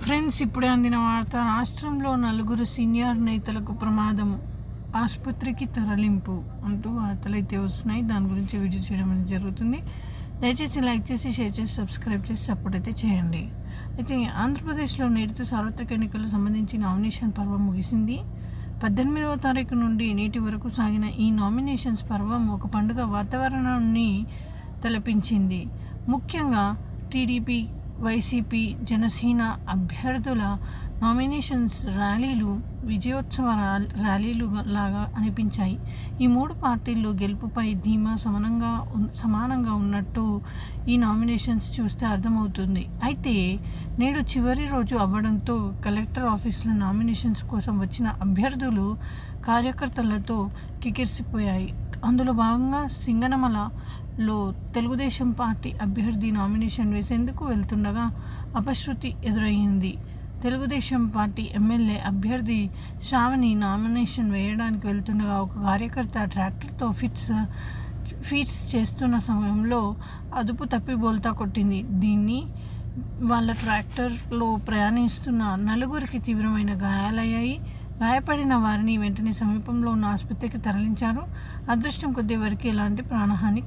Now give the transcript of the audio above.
Friends, ఇప్పుడే అందిన వార్త. రాష్ట్రంలో 4 సీనియర్ నేతలకు ప్రమాదం, ఆసుపత్రికి తరలింపు అంటూ వార్తలు అయితే వస్తున్నాయి. దాని గురించి వీడియో చేయడం అనేది జరుగుతుంది. దయచేసి లైక్ చేసి, షేర్ చేసి, సబ్స్క్రైబ్ చేసి సపోర్ట్ అయితే చేయండి. అయితే ఆంధ్రప్రదేశ్లో నేటితో సార్వత్రిక ఎన్నికలకు సంబంధించి నామినేషన్ పర్వం ముగిసింది. 18వ తారీఖు నుండి నేటి వరకు సాగిన ఈ నామినేషన్స్ పర్వం ఒక పండుగ వాతావరణాన్ని తలపించింది. ముఖ్యంగా టీడీపీ, వైసీపీ, జనసేన అభ్యర్థుల నామినేషన్స్ ర్యాలీలు విజయోత్సవ ర్యాలీలు లాగా అనిపించాయి. ఈ 3 పార్టీల్లో గెలుపుపై ధీమా సమానంగా ఉన్నట్టు ఈ నామినేషన్స్ చూస్తే అర్థమవుతుంది. అయితే నేడు చివరి రోజు అవ్వడంతో కలెక్టర్ ఆఫీసుల నామినేషన్స్ కోసం వచ్చిన అభ్యర్థులు కార్యకర్తలతో కికిరిసిపోయాయి. అందులో భాగంగా సింగనమలలో తెలుగుదేశం పార్టీ అభ్యర్థి నామినేషన్ వేసేందుకు వెళ్తుండగా అపశృతి ఎదురయ్యింది. తెలుగుదేశం పార్టీ ఎమ్మెల్యే అభ్యర్థి శ్రావణి నామినేషన్ వేయడానికి వెళ్తుండగా ఒక కార్యకర్త ట్రాక్టర్తో ఫీట్స్ చేస్తున్న సమయంలో అదుపు తప్పి బోల్తా కొట్టింది. దీన్ని వాళ్ళ ట్రాక్టర్లో ప్రయాణిస్తున్న 4 తీవ్రమైన గాయాలయ్యాయి. గాయపడిన వారిని వెంటనే సమీపంలో ఉన్న ఆసుపత్రికి తరలించారు. అదృష్టం కొద్దీ వారికి ఎలాంటి ప్రాణహాని